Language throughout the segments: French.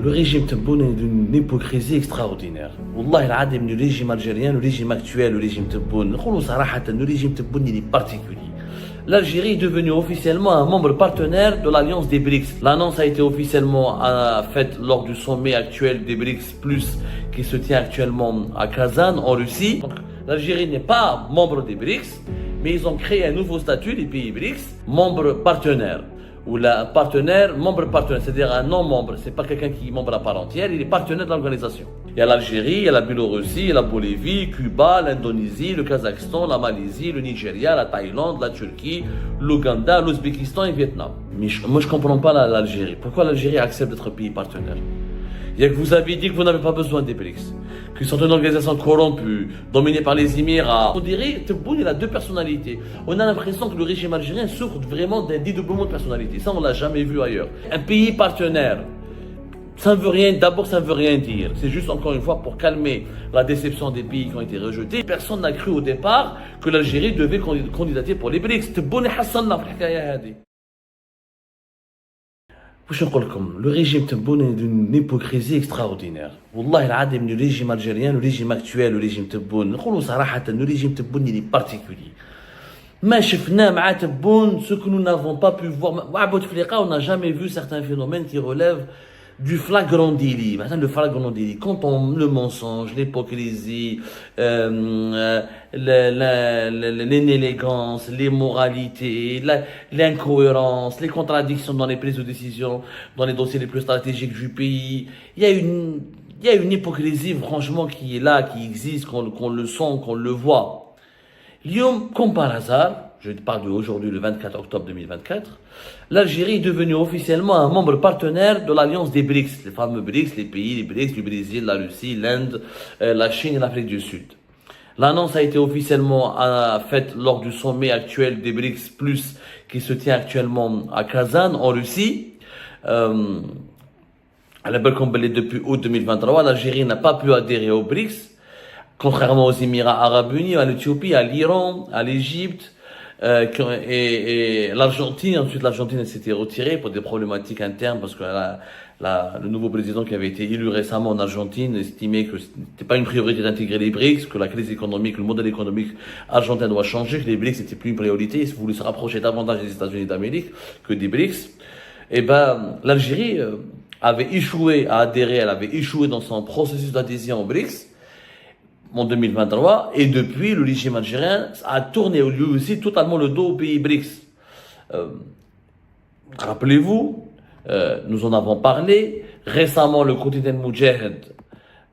Le régime Tebboune est d'une hypocrisie extraordinaire. Wallah al-Adim, le régime algérien, le régime actuel, le régime Tebboune, le régime Tebboune il est particulier. L'Algérie est devenue officiellement un membre partenaire de l'Alliance des BRICS. L'annonce a été officiellement faite lors du sommet actuel des BRICS+, qui se tient actuellement à Kazan, en Russie. Donc, l'Algérie n'est pas membre des BRICS, mais ils ont créé un nouveau statut, les pays BRICS, membres partenaires. Ou membre partenaire, c'est-à-dire un non-membre, c'est pas quelqu'un qui est membre à part entière, il est partenaire de l'organisation. Il y a l'Algérie, il y a la Biélorussie, il y a la Bolivie, Cuba, l'Indonésie, le Kazakhstan, la Malaisie, le Nigeria, la Thaïlande, la Turquie, l'Ouganda, l'Ouzbékistan et le Vietnam. Mais moi je comprends pas l'Algérie. Pourquoi l'Algérie accepte d'être pays partenaire? Il y a que vous avez dit que vous n'avez pas besoin des BRICS, qu'ils sont une organisation corrompue, dominée par les Émirats. On dirait que Tebboune il a deux personnalités. On a l'impression que le régime algérien souffre vraiment d'un dédoublement de personnalité. Ça, on l'a jamais vu ailleurs. Un pays partenaire, ça ne veut rien, d'abord ça ne veut rien dire. C'est juste encore une fois pour calmer la déception des pays qui ont été rejetés. Personne n'a cru au départ que l'Algérie devait candidater pour les BRICS. Tebboune et Hassan la le régime Tebboune est d'une hypocrisie extraordinaire. Wallah al-Adim, le régime algérien, le régime actuel, le régime Tebboune, le régime Tebboune il est particulier. ما شفنا مع Tebboune ce que nous n'avons pas pu voir. On n'a jamais vu certains phénomènes qui relèvent du flagrant délit. Maintenant, le flagrant délit, quand on le mensonge, l'hypocrisie, l'inélégance, l'immoralité, l'incohérence, les contradictions dans les prises de décision, dans les dossiers les plus stratégiques du pays, il y a une hypocrisie franchement qui est là, qui existe, qu'on le sent, qu'on le voit. Lyon, comme par hasard, je parle d'aujourd'hui le 24 octobre 2024, l'Algérie est devenue officiellement un membre partenaire de l'Alliance des BRICS, les fameux BRICS, les pays, les BRICS, le Brésil, la Russie, l'Inde, la Chine et l'Afrique du Sud. L'annonce a été officiellement faite lors du sommet actuel des BRICS+, qui se tient actuellement à Kazan, en Russie. À la depuis août 2023, l'Algérie n'a pas pu adhérer aux BRICS, contrairement aux Émirats Arabes Unis, à l'Éthiopie, à l'Iran, à l'Égypte, et l'Argentine. Ensuite, l'Argentine s'était retirée pour des problématiques internes parce que le nouveau président qui avait été élu récemment en Argentine estimait que c'était pas une priorité d'intégrer les BRICS, que la crise économique, le modèle économique argentin doit changer, que les BRICS n'étaient plus une priorité, ils voulaient se rapprocher davantage des États-Unis d'Amérique que des BRICS. Et l'Algérie avait échoué à adhérer, elle avait échoué dans son processus d'adhésion aux BRICS en 2023, et depuis, le régime algérien a tourné lui aussi totalement le dos aux pays BRICS. Rappelez-vous, nous en avons parlé, récemment le quotidien Moudjahid,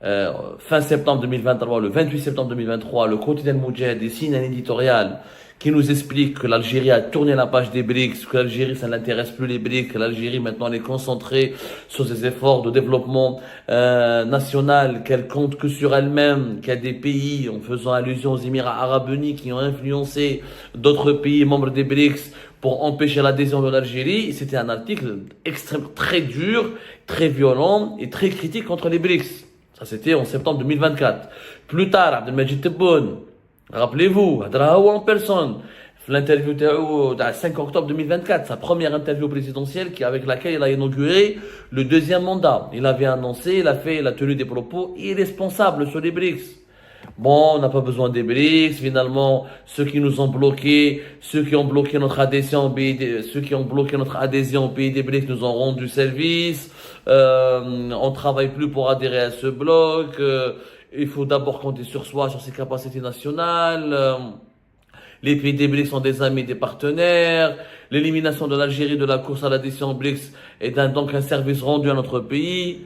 fin septembre 2023, le 28 septembre 2023, le quotidien Moudjahid signe un éditorial qui nous explique que l'Algérie a tourné la page des BRICS, que l'Algérie, ça n'intéresse plus les BRICS, que l'Algérie maintenant elle est concentrée sur ses efforts de développement national, qu'elle compte que sur elle-même, qu'il y a des pays, en faisant allusion aux Émirats Arabes Unis, qui ont influencé d'autres pays membres des BRICS pour empêcher l'adhésion de l'Algérie. C'était un article extrêmement, très dur, très violent et très critique contre les BRICS. Ça c'était en septembre 2024. Plus tard, Abdelmajid Tebboune, rappelez-vous, en personne, l'interview du 5 octobre 2024, sa première interview présidentielle avec laquelle il a inauguré le deuxième mandat. Il avait annoncé, il a tenu des propos irresponsables sur les BRICS. Bon, on n'a pas besoin des BRICS, finalement, ceux qui nous ont bloqués, ceux qui ont bloqué notre adhésion au pays des BRICS nous ont rendu service, on travaille plus pour adhérer à ce bloc, il faut d'abord compter sur soi, sur ses capacités nationales. Les pays des BRICS sont des amis, des partenaires. L'élimination de l'Algérie de la course à l'adhésion aux BRICS est donc un service rendu à notre pays.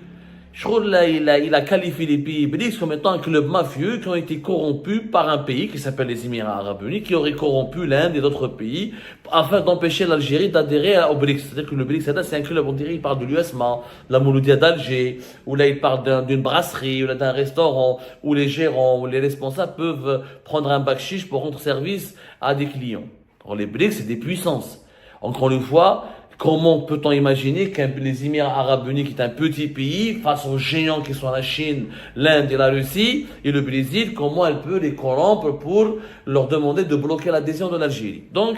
Je crois là, il a qualifié les pays BRICS comme étant un club mafieux qui ont été corrompus par un pays qui s'appelle les Émirats Arabes Unis, qui aurait corrompu l'Inde et d'autres pays afin d'empêcher l'Algérie d'adhérer aux BRICS. C'est-à-dire que le BRICS, c'est un club, on dirait, il parle de l'USMA, la Mouloudia d'Alger, où là il parle d'une brasserie, ou là d'un restaurant, où les gérants, où les responsables peuvent prendre un bakshish pour rendre service à des clients. Alors les BRICS, c'est des puissances. Encore une fois, comment peut-on imaginer que les Émirats Arabes Unis, qui est un petit pays, face aux géants qui sont la Chine, l'Inde et la Russie, et le Brésil, comment elle peut les corrompre pour leur demander de bloquer l'adhésion de l'Algérie? Donc,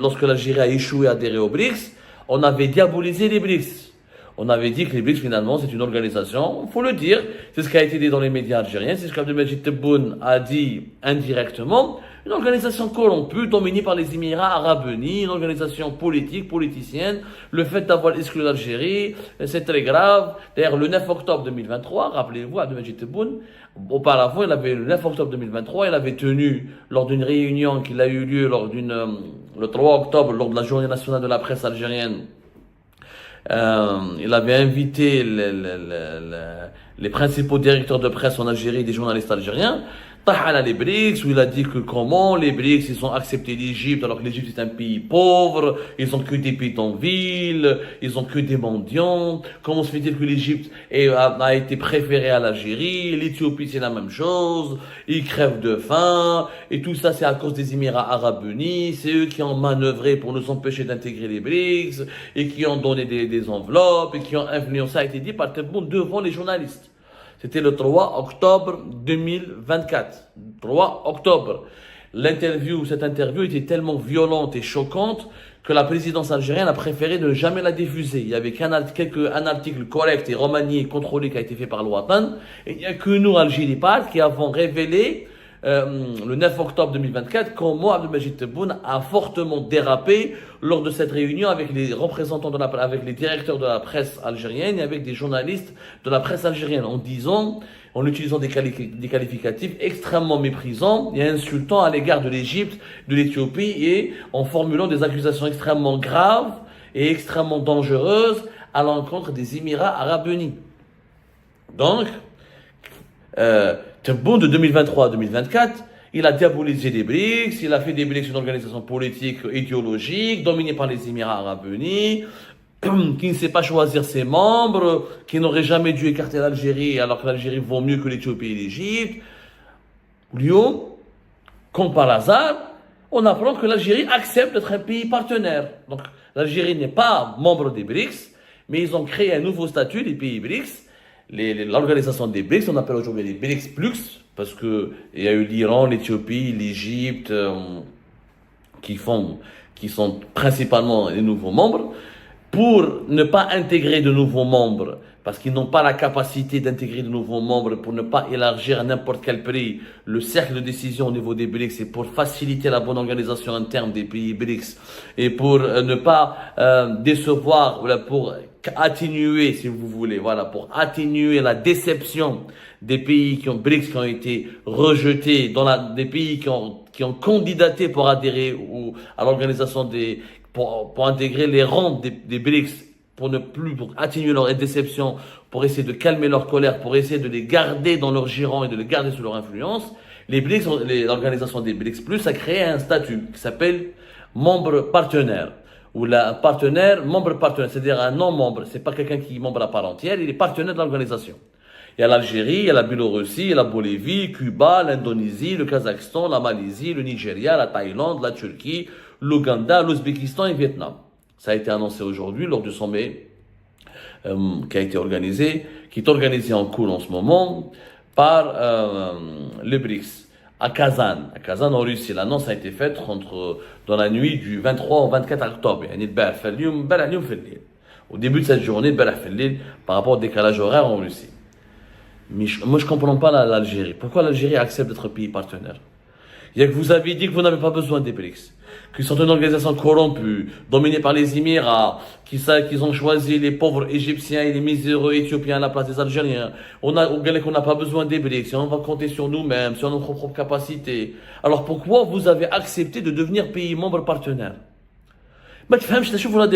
lorsque l'Algérie a échoué à adhérer aux BRICS, on avait diabolisé les BRICS. On avait dit que les BRICS, finalement, c'est une organisation, il faut le dire, c'est ce qui a été dit dans les médias algériens, c'est ce qu'Abdelmajid Tebboune a dit indirectement, une organisation corrompue, dominée par les Émirats arabes unis, une organisation politique, politicienne. Le fait d'avoir exclu l'Algérie, c'est très grave. D'ailleurs, le 9 octobre 2023, rappelez-vous, Abdelmajid Tebboune, auparavant, le 9 octobre 2023, il avait tenu, lors d'une réunion qui a eu lieu le 3 octobre, lors de la journée nationale de la presse algérienne, il avait invité les principaux directeurs de presse en Algérie, des journalistes algériens, Tahala les BRICS, où il a dit que comment les BRICS, ils ont accepté l'Égypte, alors que l'Égypte est un pays pauvre, ils ont que des bidonvilles, ils ont que des mendiants. Comment se fait-il que l'Égypte a été préférée à l'Algérie, l'Éthiopie c'est la même chose, ils crèvent de faim, et tout ça c'est à cause des Émirats arabes unis, c'est eux qui ont manœuvré pour nous empêcher d'intégrer les BRICS, et qui ont donné des enveloppes, et qui ont influencé, ça a été dit par tout le monde devant les journalistes. C'était le 3 octobre 2024. 3 octobre. Cette interview était tellement violente et choquante que la présidence algérienne a préféré ne jamais la diffuser. Il y avait un article correct et remanié et contrôlé qui a été fait par l'Ouatan. Et il n'y a que nous, Algérie Part, qui avons révélé le 9 octobre 2024 comment Abdelmajid Tebboune a fortement dérapé lors de cette réunion avec les représentants avec les directeurs de la presse algérienne et avec des journalistes de la presse algérienne en utilisant des qualificatifs extrêmement méprisants et insultants à l'égard de l'Égypte, de l'Éthiopie et en formulant des accusations extrêmement graves et extrêmement dangereuses à l'encontre des Émirats arabes unis. Donc, Tebboune de 2023 à 2024, il a diabolisé les BRICS, il a fait des BRICS une organisation politique idéologique, dominée par les Émirats arabes unis, qui ne sait pas choisir ses membres, qui n'aurait jamais dû écarter l'Algérie, alors que l'Algérie vaut mieux que l'Éthiopie et l'Égypte. Lyon, comme par hasard, on apprend que l'Algérie accepte d'être un pays partenaire. Donc, l'Algérie n'est pas membre des BRICS, mais ils ont créé un nouveau statut, les pays BRICS. L'organisation des BRICS, on appelle aujourd'hui les BRICS Plus, parce que il y a eu l'Iran, l'Éthiopie, l'Égypte, qui sont principalement les nouveaux membres, pour ne pas intégrer de nouveaux membres, parce qu'ils n'ont pas la capacité d'intégrer de nouveaux membres, pour ne pas élargir à n'importe quel prix le cercle de décision au niveau des BRICS, et pour faciliter la bonne organisation interne des pays BRICS, et pour ne pas décevoir, pour atténuer, si vous voulez, pour atténuer la déception des pays BRICS qui ont été rejetés, des pays qui ont candidaté pour adhérer à l'organisation pour intégrer les rangs des BRICS, pour atténuer leur déception, pour essayer de calmer leur colère, pour essayer de les garder dans leur giron et de les garder sous leur influence. L'organisation des BRICS+, a créé un statut qui s'appelle membre partenaire. Ou membre partenaire, c'est-à-dire un non-membre, c'est pas quelqu'un qui est membre à part entière, il est partenaire de l'organisation. Il y a l'Algérie, il y a la Biélorussie, il y a la Bolivie, Cuba, l'Indonésie, le Kazakhstan, la Malaisie, le Nigeria, la Thaïlande, la Turquie, l'Ouganda, l'Ouzbékistan et le Vietnam. Ça a été annoncé aujourd'hui lors du sommet qui est organisé en cours en ce moment par le BRICS. À Kazan en Russie. L'annonce a été faite dans la nuit du 23 au 24 octobre. Au début de cette journée, par rapport au décalage horaire en Russie. Mais moi, je ne comprends pas l'Algérie. Pourquoi l'Algérie accepte d'être pays partenaire? Il y a que vous avez dit que vous n'avez pas besoin des BRICS, qu'ils sont une organisation corrompue, dominée par les Émirats, qu'ils ont choisi les pauvres Égyptiens et les miséreux Éthiopiens à la place des Algériens. On n'a pas besoin des BRICS, on va compter sur nous-mêmes, sur notre propre capacité. Alors pourquoi vous avez accepté de devenir pays membre partenaire? ما تفهمش تشوفوا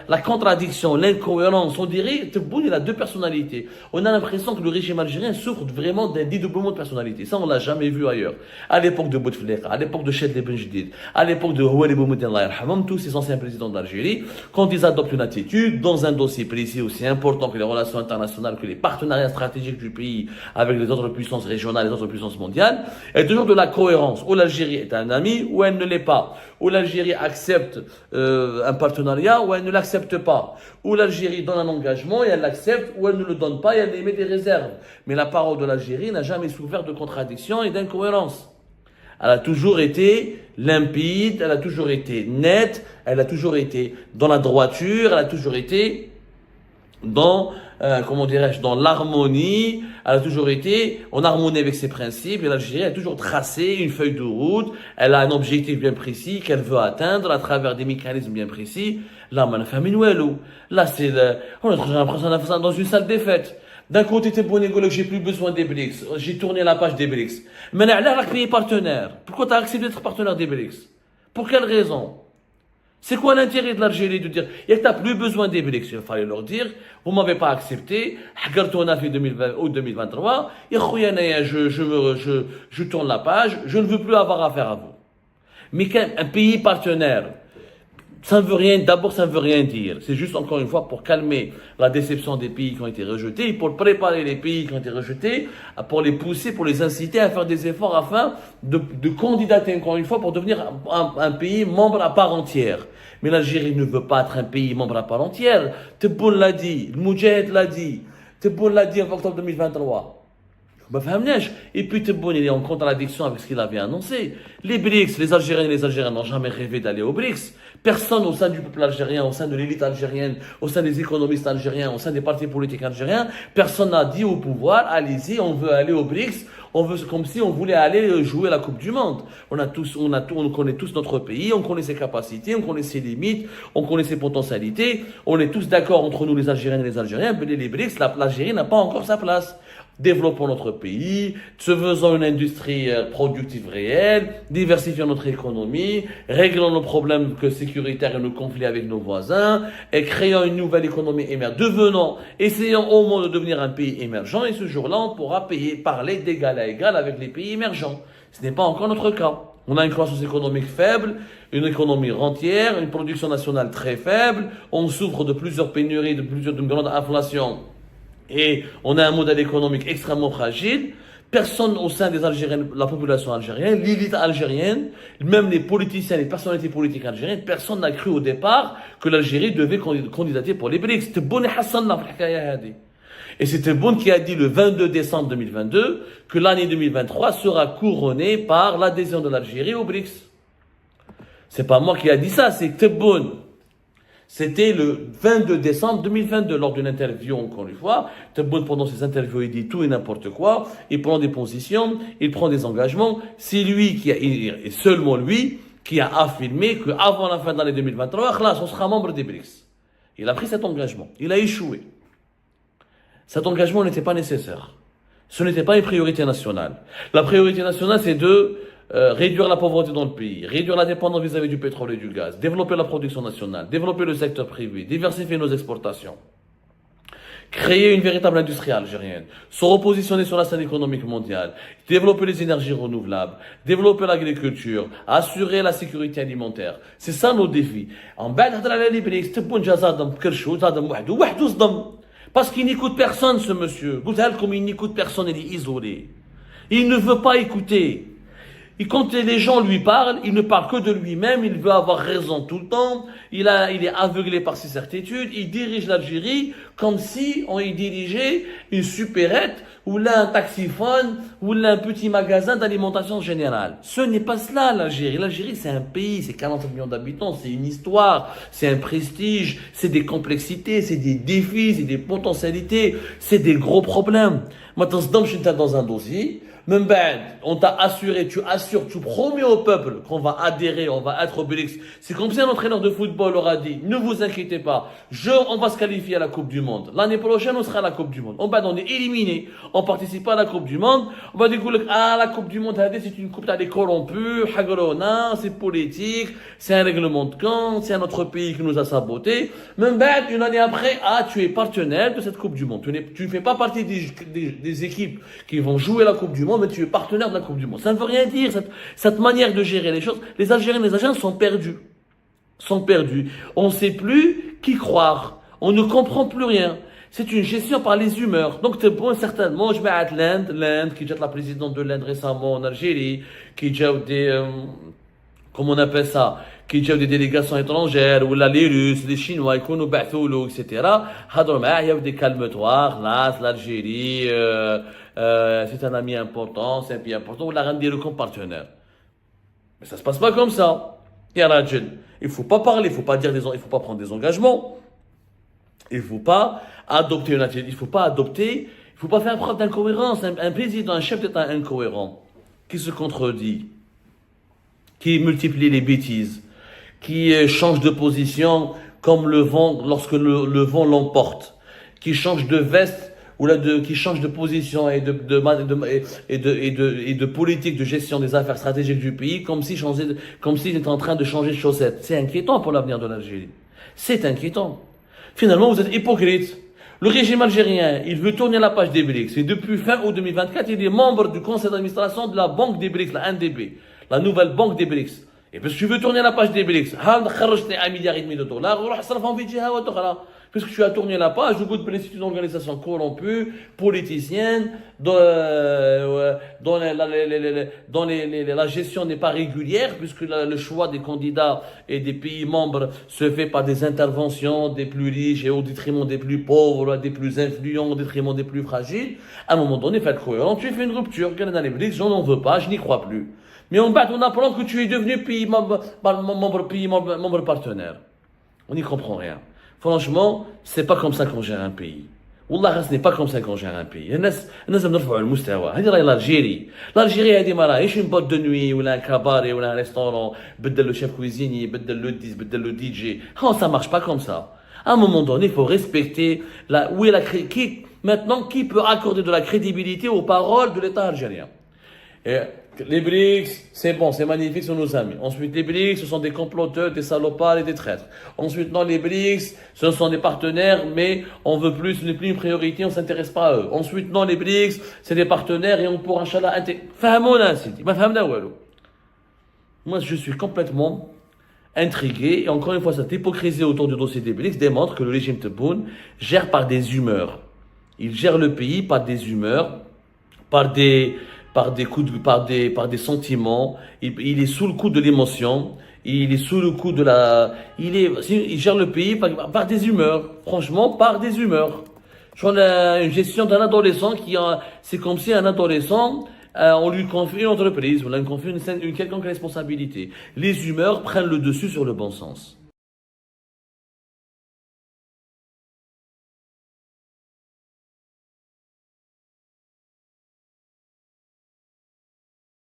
la contradiction, l'incohérence. On dirait Tebboune il a deux personnalités. On a l'impression que le régime algérien souffre vraiment d'un dédoublement de personnalité. Ça on l'a jamais vu ailleurs. À l'époque de Bouteflika, à l'époque de Chedli Ben Jdid, à l'époque de Houari Boumediene Allah yarhamhum, tous ces anciens présidents d'Algérie, quand ils adoptent une attitude dans un dossier précis aussi important que les relations internationales, que les partenariats stratégiques du pays avec les autres puissances régionales, les autres puissances mondiales, il y a toujours de la cohérence. Ou l'Algérie est un ami, ou elle ne l'est pas. Ou l'Algérie accepte un partenariat, ou elle ne l'accepte pas. Ou l'Algérie donne un engagement et elle l'accepte, ou elle ne le donne pas et elle émet des réserves. Mais la parole de l'Algérie n'a jamais souffert de contradictions et d'incohérences. Elle a toujours été limpide, elle a toujours été nette, elle a toujours été dans la droiture, elle a toujours été dans, comment dirais-je, dans l'harmonie. Elle a toujours été en harmonie avec ses principes. Et l'Algérie a toujours tracé une feuille de route. Elle a un objectif bien précis qu'elle veut atteindre à travers des mécanismes bien précis. Là, là, on a l'impression d'être dans une salle des fêtes. D'un côté, t'es bon écolo, j'ai plus besoin des BRICS. J'ai tourné la page des BRICS. Mais là, le pays partenaire. Pourquoi t'as accepté d'être partenaire des BRICS? Pour quelle raison? C'est quoi l'intérêt de l'Algérie de dire, il n'y a plus besoin des BRICS? Il fallait leur dire, vous ne m'avez pas accepté, on a fait 2020 ou 2023, je tourne la page, je ne veux plus avoir affaire à vous. Mais un pays partenaire, ça ne veut rien, d'abord ça ne veut rien dire. C'est juste encore une fois pour calmer la déception des pays qui ont été rejetés, pour préparer les pays qui ont été rejetés, pour les pousser, pour les inciter à faire des efforts afin de candidater encore une fois pour devenir un pays membre à part entière. Mais l'Algérie ne veut pas être un pays membre à part entière. Tebboune l'a dit, le Moudjahid l'a dit, Tebboune l'a dit en octobre 2023. Et puis Tebboune, il est en contradiction avec ce qu'il avait annoncé. Les BRICS, les Algériens et les Algériens n'ont jamais rêvé d'aller aux BRICS. Personne au sein du peuple algérien, au sein de l'élite algérienne, au sein des économistes algériens, au sein des partis politiques algériens, personne n'a dit au pouvoir, allez-y, on veut aller aux BRICS, on veut, comme si on voulait aller jouer la Coupe du Monde. On connaît tous notre pays, on connaît ses capacités, on connaît ses limites, on connaît ses potentialités, on est tous d'accord entre nous les Algériens et les Algériens, mais les BRICS, l'Algérie n'a pas encore sa place. Développons notre pays, se faisant une industrie productive réelle, diversifions notre économie, réglons nos problèmes sécuritaires et nos conflits avec nos voisins, et créons une nouvelle économie émergente. Essayons au moins de devenir un pays émergent, et ce jour-là, on pourra parler d'égal à égal avec les pays émergents. Ce n'est pas encore notre cas. On a une croissance économique faible, une économie rentière, une production nationale très faible, on souffre de plusieurs pénuries, d'une grande inflation. Et on a un modèle économique extrêmement fragile. Personne au sein des Algériens, la population algérienne, l'élite algérienne, même les politiciens, les personnalités politiques algériennes, personne n'a cru au départ que l'Algérie devait candidater pour les BRICS. C'était Bouni Hassan et c'était Bouni qui a dit le 22 décembre 2022 que l'année 2023 sera couronnée par l'adhésion de l'Algérie aux BRICS. C'est pas moi qui a dit ça, c'est Tebboune. C'était le 22 décembre 2022, lors d'une interview, encore une fois. Tebboune, pendant ses interviews, il dit tout et n'importe quoi. Il prend des positions, il prend des engagements. C'est lui et seulement lui, qui a affirmé qu'avant la fin de l'année 2023, on sera membre des BRICS. Il a pris cet engagement. Il a échoué. Cet engagement n'était pas nécessaire. Ce n'était pas une priorité nationale. La priorité nationale, c'est de réduire la pauvreté dans le pays, réduire la dépendance vis-à-vis du pétrole et du gaz, développer la production nationale, développer le secteur privé, diversifier nos exportations, créer une véritable industrie algérienne, se repositionner sur la scène économique mondiale, développer les énergies renouvelables, développer l'agriculture, assurer la sécurité alimentaire. C'est ça nos défis. En bas, parce qu'il n'écoute personne, ce monsieur. Comme il n'écoute personne, il est isolé. Il ne veut pas écouter. Et quand les gens lui parlent, il ne parle que de lui-même, il veut avoir raison tout le temps, il est aveuglé par ses certitudes, il dirige l'Algérie comme si on y dirigeait une supérette, ou là un taxiphone, ou là un petit magasin d'alimentation générale. Ce n'est pas cela l'Algérie. L'Algérie c'est un pays, c'est 40 millions d'habitants, c'est une histoire, c'est un prestige, c'est des complexités, c'est des défis, c'est des potentialités, c'est des gros problèmes. Maintenant, je suis dans un dossier, même ben, on t'a assuré, tu assures, tu promets au peuple qu'on va adhérer, on va être au BRICS. C'est comme si un entraîneur de football aura dit, ne vous inquiétez pas, on va se qualifier à la Coupe du Monde. L'année prochaine, on sera à la Coupe du Monde. On est éliminé, on participe pas à la Coupe du Monde. On va dire, la Coupe du Monde, c'est une coupe corrompue, c'est politique, c'est un règlement de compte, c'est un autre pays qui nous a saboté. Même ben, une année après, tu es partenaire de cette Coupe du Monde. Tu ne fais pas partie des équipes qui vont jouer la Coupe du Monde, mais tu es partenaire de la Coupe du Monde. Ça ne veut rien dire, cette manière de gérer les choses. Les Algériens et les Algériens sont perdus. On ne sait plus qui croire. On ne comprend plus rien. C'est une gestion par les humeurs. Donc, c'est bon, certainement, je mets à l'Inde, qui jette la présidente de l'Inde récemment en Algérie, qui jette comment on appelle ça, qui jette des délégations étrangères, ou là, les Russes, les Chinois, etc. Il y a des calmetoirs, là, l'Algérie, c'est un ami important, c'est un pays important, on l'a rendu comme partenaire. Mais ça se passe pas comme ça. Il faut pas parler, il faut pas prendre des engagements. Il faut pas adopter une attitude. Il ne faut pas adopter, il ne faut pas faire preuve d'incohérence. Un président, un chef d'État incohérent, qui se contredit, qui multiplie les bêtises, qui change de position comme le vent lorsque le vent l'emporte, qui change de veste ou qui change de position et de politique de gestion des affaires stratégiques du pays comme s'il était en train de changer de chaussettes. C'est inquiétant pour l'avenir de l'Algérie. C'est inquiétant. Finalement, vous êtes hypocrite. Le régime algérien, il veut tourner la page des BRICS. Et depuis fin août 2024, il est membre du conseil d'administration de la banque des BRICS, la NDB, la nouvelle banque des BRICS. Et parce que tu veux tourner la page des BRICS, $1,5 milliard de dollars, puisque tu as tourné la page, au bout de c'est une organisation corrompue, politicienne, dont la gestion n'est pas régulière, puisque le choix des candidats et des pays membres se fait par des interventions des plus riches et au détriment des plus pauvres, des plus influents, au détriment des plus fragiles. À un moment donné, faites cohérent, tu fais une rupture, dans les BRICS, j'en veux pas, je n'y crois plus. Mais on apprend que tu es devenu membre partenaire. On n'y comprend rien. Franchement, c'est pas comme ça qu'on gère un pays. Wallah, ce n'est pas comme ça qu'on gère un pays. الناس بنرفعوا المستوى. هذه راهي l'Algérie. l'Algérie هذه ما راهيش une boîte de nuit ولا un cabaret ولا un restaurant. بدل le chef cuisinier, بدل le 10, بدل le DJ. Oh, ça marche pas comme ça. À un moment donné, il faut respecter maintenant qui peut accorder de la crédibilité aux paroles de l'État algérien. Et les BRICS, c'est bon, c'est magnifique, ce sont nos amis. Ensuite, les BRICS, ce sont des comploteurs, des salopards et des traîtres. Ensuite, non, les BRICS, ce sont des partenaires, mais on veut plus, ce n'est plus une priorité, on ne s'intéresse pas à eux. Ensuite, non, les BRICS, c'est des partenaires et on pourra, Inch'Allah, moi, je suis complètement intrigué. Et encore une fois, cette hypocrisie autour du dossier des BRICS démontre que le régime Tebboune gère par des humeurs. Il gère le pays par des humeurs, par des sentiments, il est sous le coup de l'émotion, il est sous le coup il gère le pays par des humeurs, franchement, par des humeurs. On a une gestion d'un adolescent c'est comme si un adolescent, on lui confie une entreprise, on lui confie une quelconque responsabilité. Les humeurs prennent le dessus sur le bon sens.